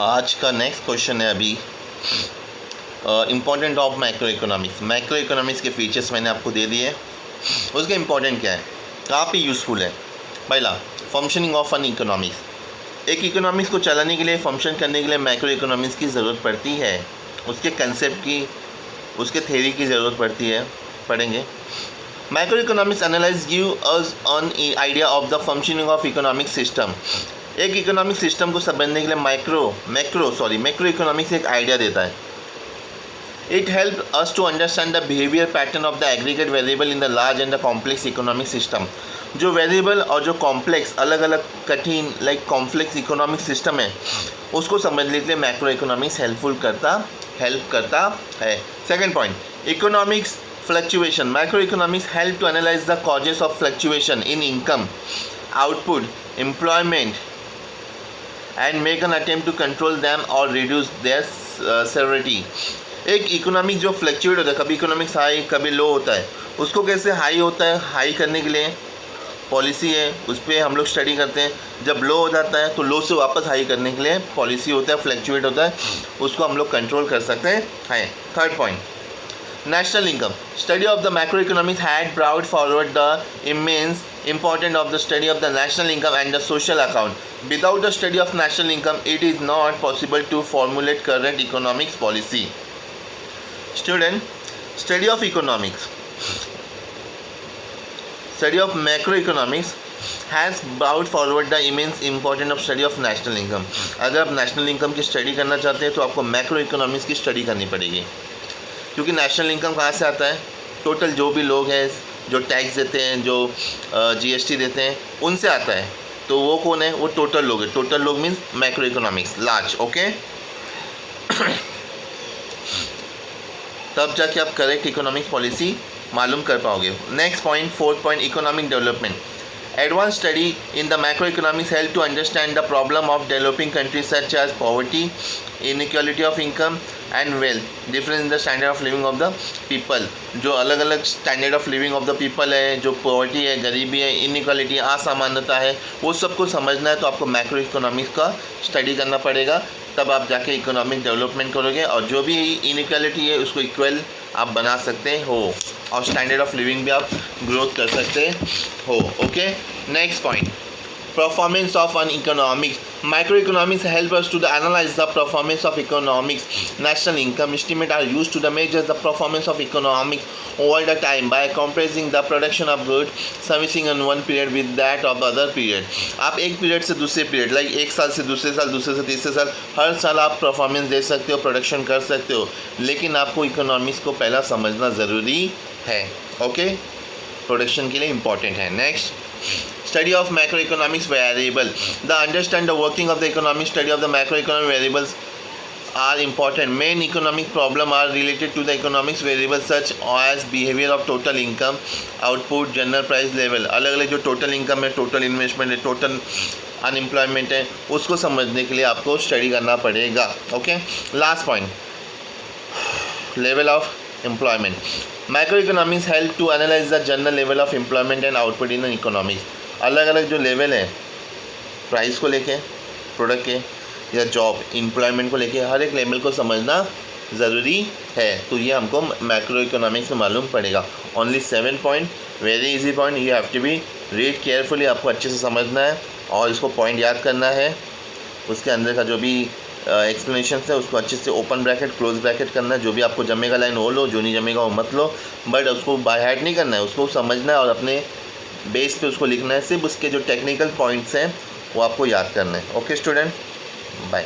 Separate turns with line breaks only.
आज का next question है अभी important of macro economics. Macro economics के फीचर्स मैंने आपको दे दिए, उसके इम्पोर्टेंट क्या है, कहाँ पे यूज़फुल है। पहला, फंक्शनिंग ऑफ एन इकोनॉमिक्स। एक इकोनॉमिक्स को चलाने के लिए, फंक्शन करने के लिए मैक्रो इकोनॉमिक्स की ज़रूरत पड़ती है, उसके कंसेप्ट की, उसके थ्योरी की ज़रूरत पड़ती है, पढ़ेंगे। Macro economics analyse give us on idea of the functioning of economic system. एक इकोनॉमिक सिस्टम को समझने के लिए मैक्रो इकोनॉमिक्स एक आइडिया देता है। It help us to understand the behaviour pattern of the aggregate variable in the large and the complex economic system. जो variable और जो कॉम्प्लेक्स, अलग अलग कठिन कॉम्प्लेक्स इकोनॉमिक सिस्टम है, उसको समझने के लिए मैक्रो इकोनॉमिक्स हेल्प करता है। Second point, economics fluctuation. Macro economics help to analyse the causes of fluctuation in income, output, employment and make an attempt to control them or reduce their severity। एक economic जो fluctuate होता है, कभी economics high कभी लो होता है, उसको कैसे हाई होता है, हाई करने के लिए पॉलिसी है, उस पर हम लोग स्टडी करते हैं। जब लो हो जाता है तो लो से वापस हाई करने के लिए पॉलिसी होता है, फ्लक्चुएट होता है, उसको हम लोग कंट्रोल कर सकते हैं। Third point, national income. Study of the macroeconomics had brought forward the immense importance of the study of the national income and the social account. Without the study of national income, it is not possible to formulate correct economics policy. Student, study of economics, study of macroeconomics has brought forward the immense importance of study of national income. अगर आप national income की study करना चाहते हैं तो आपको macro economics की study करनी पड़ेगी, क्योंकि नेशनल इनकम कहाँ से आता है, टोटल जो भी लोग हैं जो टैक्स देते हैं, जो जीएसटी देते हैं, उनसे आता है। तो वो कौन है, वो टोटल लोग है। टोटल लोग means macro economics, large, okay. तब जाके आप करेक्ट इकोनॉमिक पॉलिसी मालूम कर पाओगे। Next point, fourth point, economic development. Advanced study in the macroeconomics help to understand the problem of developing countries such as poverty, inequality of income and wealth, difference in the standard of living of the people। जो अलग अलग standard of living of the people है, जो poverty है, गरीबी है, inequality, असमानता है, वो सबको समझना है तो आपको मैक्रो इकोनॉमिक्स का स्टडी करना पड़ेगा। तब आप जाके इकोनॉमिक डेवलपमेंट करोगे और जो भी इनइक्वालिटी है उसको इक्वल आप बना सकते हो और स्टैंडर्ड ऑफ लिविंग भी आप ग्रोथ कर सकते हो, okay. Next point, performance of an economics. Microeconomics help us to analyze the performance of economics. National income estimate are used to measure the performance of economics over the time by comparing the production of goods servicing in one period with that of other period। आप एक period से दूसरे period, like एक साल से दूसरे साल, दूसरे से तीसरे साल, हर साल आप परफॉर्मेंस दे सकते हो, प्रोडक्शन कर सकते हो, लेकिन आपको इकोनॉमिक्स को पहला समझना ज़रूरी है, ओके। प्रोडक्शन के लिए इम्पॉर्टेंट है। Next, study of macroeconomics variable. The understand the working of the economic, study of the macroeconomic variables are important. Main economic problem are related to the economics variables such as behavior of total income, output, general price level। अलग अलग जो total income है, total investment है, total unemployment है, उसको समझने के लिए आपको स्टडी करना पड़ेगा, okay. Last point, level of employment. Macroeconomics help to analyze the general level of employment and output in an economics। अलग अलग जो लेवल है, प्राइस को लेके, प्रोडक्ट के या जॉब एम्प्लॉयमेंट को लेके, हर एक लेवल को समझना ज़रूरी है। तो ये हमको मैक्रो इकोनॉमिक्स में मालूम पड़ेगा। Only 7 point, very easy point, you have to be read carefully. आपको अच्छे से समझना है और इसको पॉइंट याद करना है। उसके अंदर का जो भी एक्सप्लेनेशन है उसको अच्छे से ओपन ब्रैकेट क्लोज ब्रैकेट करना है। जो भी आपको जमेगा लाइन वो लो, जो नहीं जमेगा वो मत लो, बट उसको बाय हार्ट नहीं करना है, उसको समझना है और अपने बेस पे उसको लिखना है। सिर्फ उसके जो टेक्निकल पॉइंट्स हैं वो आपको याद करना है, ओके स्टूडेंट, बाय।